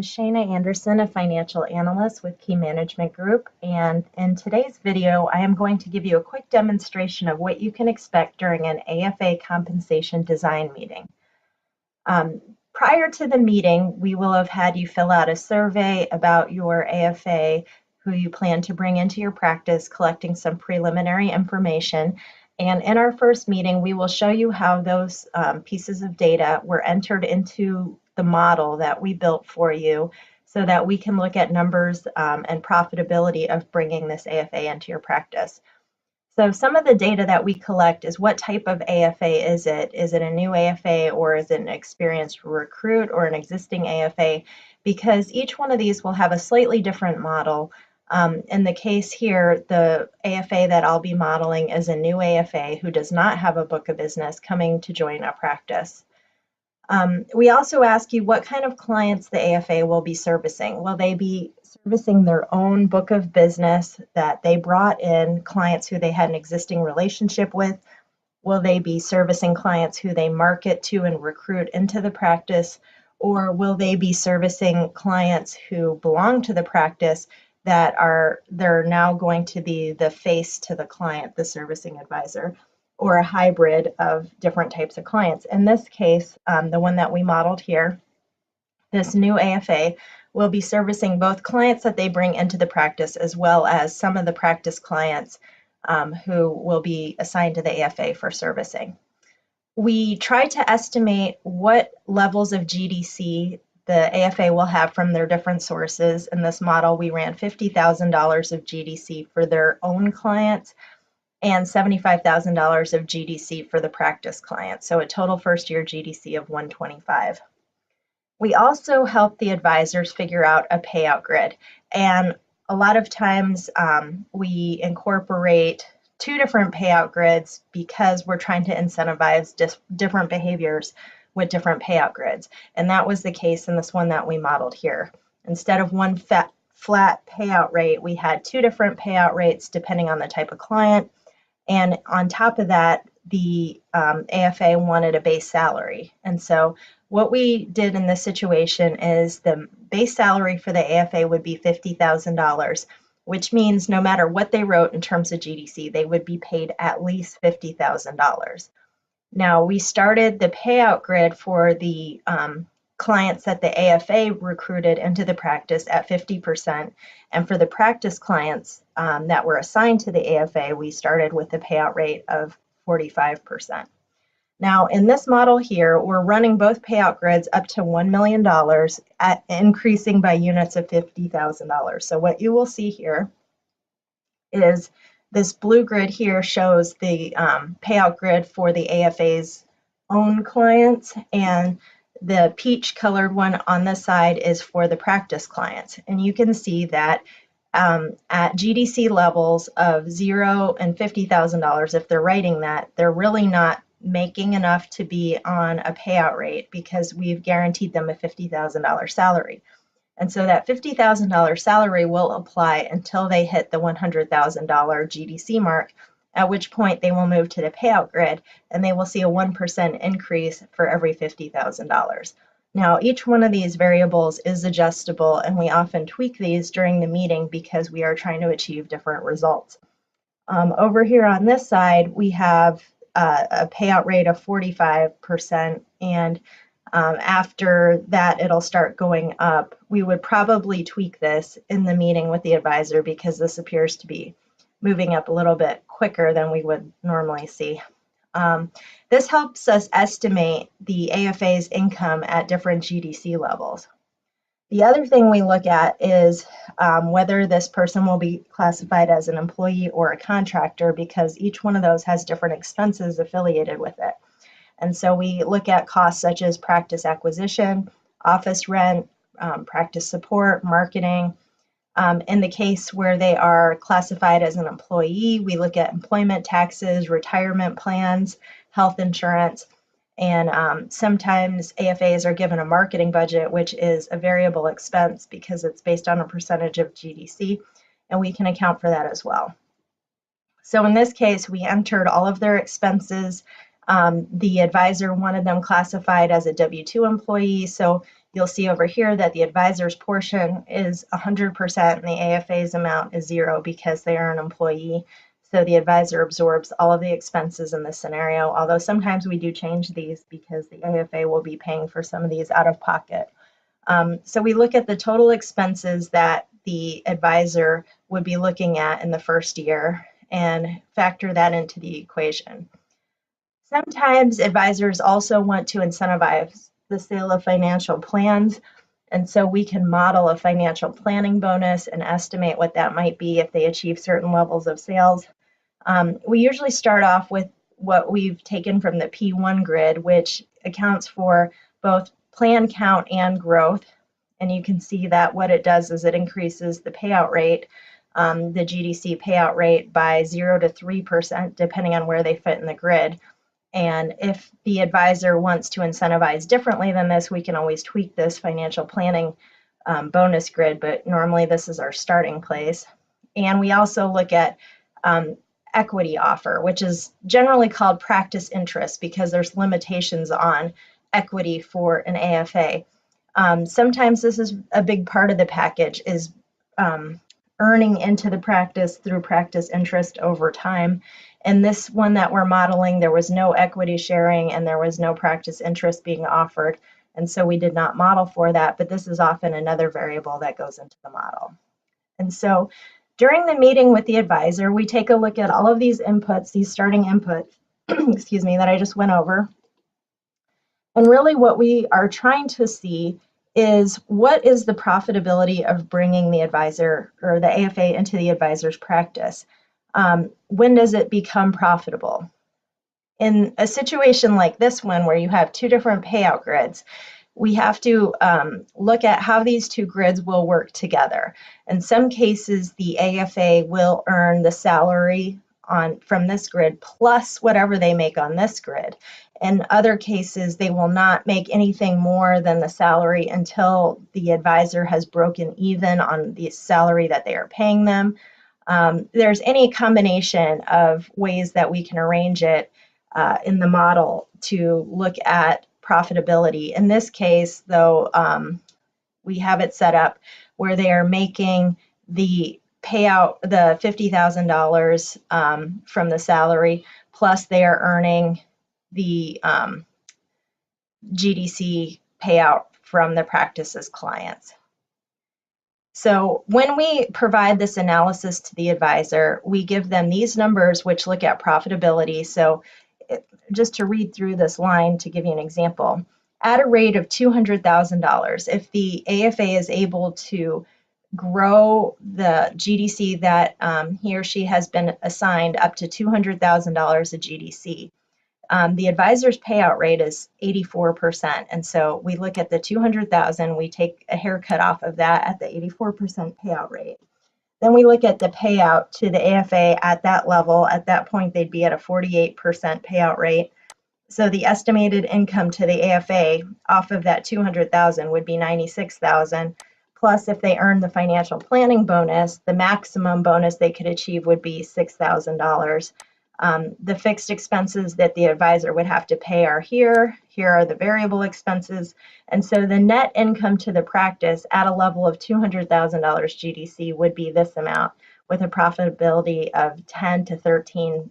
Shana Anderson, a financial analyst with Key Management Group, and in today's video, I am going to give you a quick demonstration of what you can expect during an AFA compensation design meeting. Prior to the meeting, we will have had you fill out a survey about your AFA, who you plan to bring into your practice, collecting some preliminary information. And in our first meeting, we will show you how those pieces of data were entered into the model that we built for you so that we can look at numbers and profitability of bringing this AFA into your practice. So some of the data that we collect is what type of AFA is it? Is it a new AFA or is it an experienced recruit or an existing AFA? Because each one of these will have a slightly different model. In the case here, the AFA that I'll be modeling is a new AFA who does not have a book of business coming to join our practice. We also ask you what kind of clients the AFA will be servicing. Will they be servicing their own book of business that they brought in, clients who they had an existing relationship with? Will they be servicing clients who they market to and recruit into the practice? Or will they be servicing clients who belong to the practice that they're now going to be the face to the client, the servicing advisor, or a hybrid of different types of clients? In this case, the one that we modeled here, this new AFA will be servicing both clients that they bring into the practice as well as some of the practice clients who will be assigned to the AFA for servicing. We try to estimate what levels of GDC the AFA will have from their different sources. In this model, we ran $50,000 of GDC for their own clients and $75,000 of GDC for the practice client, so a total first year GDC of $125,000. We also help the advisors figure out a payout grid, and a lot of times we incorporate two different payout grids because we're trying to incentivize different behaviors with different payout grids, and that was the case in this one that we modeled here. Instead of one flat payout rate, we had two different payout rates depending on the type of client, and on top of that, the AFA wanted a base salary. And so what we did in this situation is the base salary for the AFA would be $50,000, which means no matter what they wrote in terms of GDC, they would be paid at least $50,000. Now, we started the payout grid for the clients that the AFA recruited into the practice at 50%, and for the practice clients that were assigned to the AFA, we started with a payout rate of 45%. Now, in this model here, we're running both payout grids up to $1 million, at increasing by units of $50,000. So what you will see here is this blue grid here shows the payout grid for the AFA's own clients, and the peach colored one on this side is for the practice clients. And you can see that at GDC levels of $0 and $50,000, if they're writing that, they're really not making enough to be on a payout rate because we've guaranteed them a $50,000 salary. And so that $50,000 salary will apply until they hit the $100,000 GDC mark, at which point they will move to the payout grid and they will see a 1% increase for every $50,000. Now, each one of these variables is adjustable, and we often tweak these during the meeting because we are trying to achieve different results. Over here on this side, we have a payout rate of 45%, and after that, it'll start going up. We would probably tweak this in the meeting with the advisor because this appears to be moving up a little bit quicker than we would normally see. This helps us estimate the AFA's income at different GDC levels. The other thing we look at is whether this person will be classified as an employee or a contractor, because each one of those has different expenses affiliated with it. And so we look at costs such as practice acquisition, office rent, practice support, marketing. In the case where they are classified as an employee, we look at employment taxes, retirement plans, health insurance, and sometimes AFAs are given a marketing budget, which is a variable expense because it's based on a percentage of GDC, and we can account for that as well. So in this case, we entered all of their expenses. The advisor wanted them classified as a W-2 employee, so You'll see over here that the advisor's portion is 100% and the AFA's amount is 0 because they are an employee. So the advisor absorbs all of the expenses in this scenario, although sometimes we do change these because the AFA will be paying for some of these out of pocket. So we look at the total expenses that the advisor would be looking at in the first year and factor that into the equation. Sometimes advisors also want to incentivize the sale of financial plans, and so we can model a financial planning bonus and estimate what that might be if they achieve certain levels of sales. We usually start off with what we've taken from the P1 grid, which accounts for both plan count and growth. And you can see that what it does is it increases the payout rate, the GDC payout rate by 0 to 3%, depending on where they fit in the grid. And if the advisor wants to incentivize differently than this, we can always tweak this financial planning bonus grid, but normally this is our starting place. And we also look at equity offer, which is generally called practice interest because there's limitations on equity for an AFA. Sometimes this is a big part of the package is earning into the practice through practice interest over time. And this one that we're modeling, there was no equity sharing and there was no practice interest being offered. And so we did not model for that, but this is often another variable that goes into the model. And so during the meeting with the advisor, we take a look at all of these inputs, these starting inputs, excuse me, that I just went over. And really what we are trying to see is what is the profitability of bringing the advisor or the AFA into the advisor's practice? When does it become profitable? In a situation like this one where you have two different payout grids, we have to look at how these two grids will work together. In some cases, the AFA will earn the salary from this grid plus whatever they make on this grid. In other cases, they will not make anything more than the salary until the advisor has broken even on the salary that they are paying them. There's any combination of ways that we can arrange it in the model to look at profitability. In this case, though, we have it set up where they are making the payout, the $50,000 from the salary, plus they are earning the GDC payout from the practice's clients. So when we provide this analysis to the advisor, we give them these numbers which look at profitability. So just to read through this line to give you an example, at a rate of $200,000, if the AFA is able to grow the GDC that he or she has been assigned up to $200,000 of GDC, the advisor's payout rate is 84%. And so we look at the 200,000, we take a haircut off of that at the 84% payout rate. Then we look at the payout to the AFA at that level. At that point, they'd be at a 48% payout rate. So the estimated income to the AFA off of that 200,000 would be 96,000. Plus, if they earn the financial planning bonus, the maximum bonus they could achieve would be $6,000. The fixed expenses that the advisor would have to pay are here. Here are the variable expenses. And so the net income to the practice at a level of $200,000 GDC would be this amount with a profitability of 10 to 13%.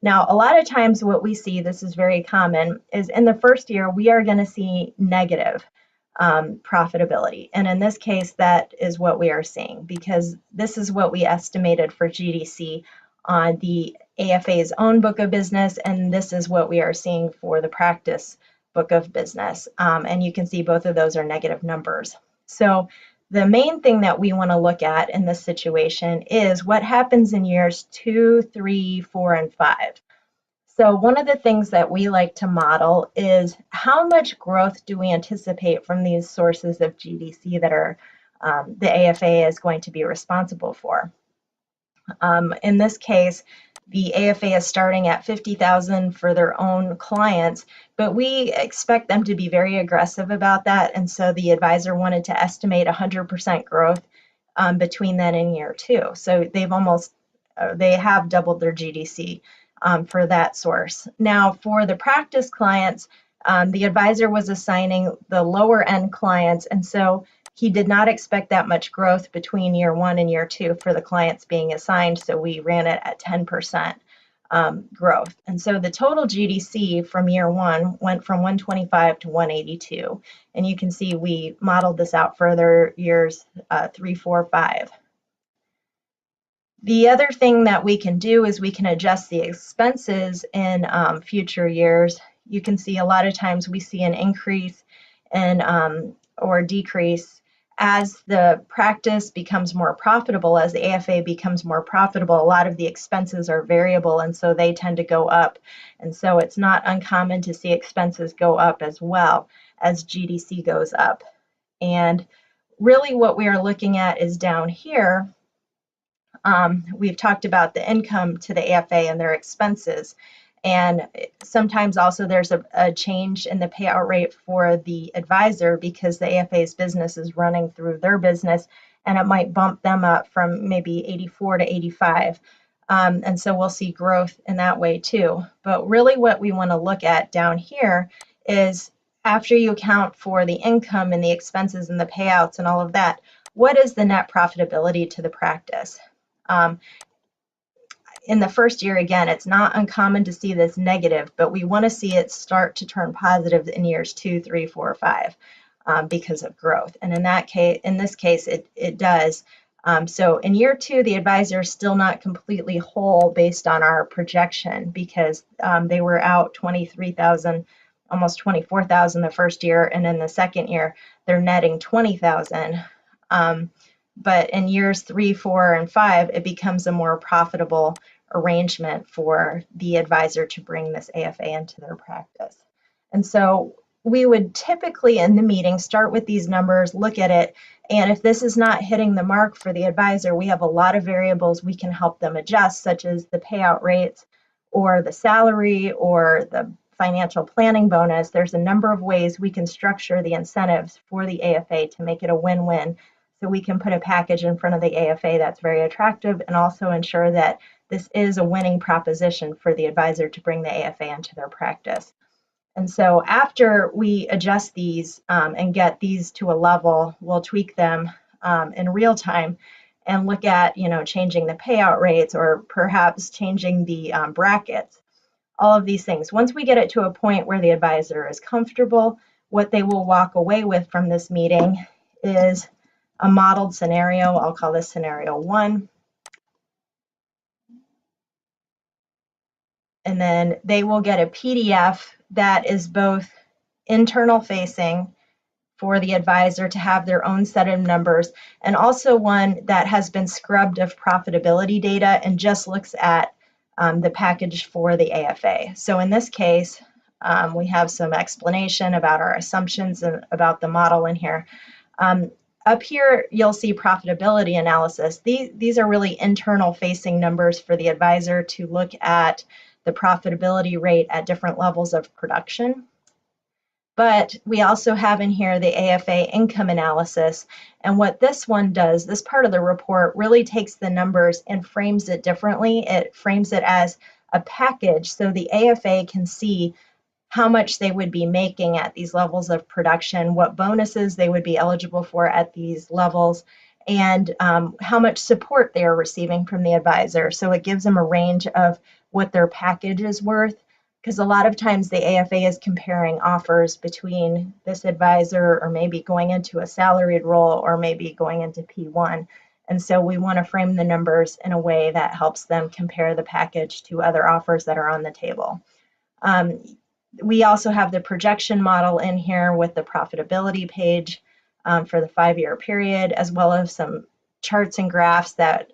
Now, a lot of times what we see, this is very common, is in the first year, we are going to see negative profitability. And in this case, that is what we are seeing because this is what we estimated for GDC on the AFA's own book of business, and this is what we are seeing for the practice book of business. And you can see both of those are negative numbers. So the main thing that we want to look at in this situation is what happens in years 2, 3, 4, and 5. So one of the things that we like to model is how much growth do we anticipate from these sources of GDC that are the AFA is going to be responsible for. In this case, the AFA is starting at $50,000 for their own clients, but we expect them to be very aggressive about that. And so the advisor wanted to estimate 100% growth between then and year 2. So they have doubled their GDC for that source. Now, for the practice clients, The advisor was assigning the lower end clients, and so he did not expect that much growth between year 1 and year 2 for the clients being assigned, so we ran it at 10% growth. And so the total GDC from year 1 went from 125 to 182. And you can see we modeled this out further years 3, 4, 5. The other thing that we can do is we can adjust the expenses in future years. You can see a lot of times we see an increase in or decrease as the practice becomes more profitable. As the AFA becomes more profitable, a lot of the expenses are variable, and so they tend to go up. And so it's not uncommon to see expenses go up as well as GDC goes up. And really what we are looking at is down here. We've talked about the income to the AFA and their expenses. And sometimes also there's a change in the payout rate for the advisor because the AFA's business is running through their business, and it might bump them up from maybe 84 to 85. And so we'll see growth in that way too. But really what we want to look at down here is, after you account for the income and the expenses and the payouts and all of that, what is the net profitability to the practice? In the first year, again, it's not uncommon to see this negative, but we want to see it start to turn positive in years 2, 3, 4, 5 because of growth. And in this case, it does. So in year 2, the advisor is still not completely whole based on our projection because they were out 23,000, almost 24,000 the first year, and in the second year, they're netting 20,000. But in years 3, 4, and 5, it becomes a more profitable arrangement for the advisor to bring this AFA into their practice. And so we would typically in the meeting start with these numbers, look at it, and if this is not hitting the mark for the advisor, we have a lot of variables we can help them adjust, such as the payout rates or the salary or the financial planning bonus. There's a number of ways we can structure the incentives for the AFA to make it a win-win. So we can put a package in front of the AFA that's very attractive and also ensure that this is a winning proposition for the advisor to bring the AFA into their practice. And so after we adjust these and get these to a level, we'll tweak them in real time and look at, changing the payout rates or perhaps changing the brackets, all of these things. Once we get it to a point where the advisor is comfortable, what they will walk away with from this meeting is a modeled scenario. I'll call this scenario 1. And then they will get a PDF that is both internal facing for the advisor to have their own set of numbers, and also one that has been scrubbed of profitability data and just looks at the package for the AFA. So in this case, we have some explanation about our assumptions and about the model in here. Up here, you'll see profitability analysis. These are really internal facing numbers for the advisor to look at the profitability rate at different levels of production. But we also have in here the AFA income analysis. And what this one does, this part of the report really takes the numbers and frames it differently. It frames it as a package so the AFA can see how much they would be making at these levels of production, what bonuses they would be eligible for at these levels, and how much support they are receiving from the advisor. So it gives them a range of what their package is worth, because a lot of times the AFA is comparing offers between this advisor or maybe going into a salaried role or maybe going into P1. And so we want to frame the numbers in a way that helps them compare the package to other offers that are on the table. We also have the projection model in here with the profitability page for the 5-year period, as well as some charts and graphs that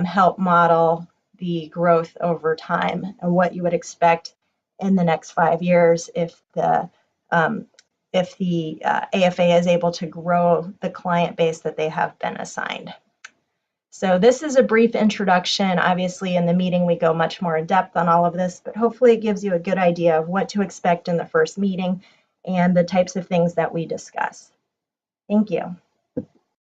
help model the growth over time and what you would expect in the next 5 years if the AFA is able to grow the client base that they have been assigned. So this is a brief introduction. Obviously, in the meeting, we go much more in depth on all of this, but hopefully it gives you a good idea of what to expect in the first meeting and the types of things that we discuss. Thank you.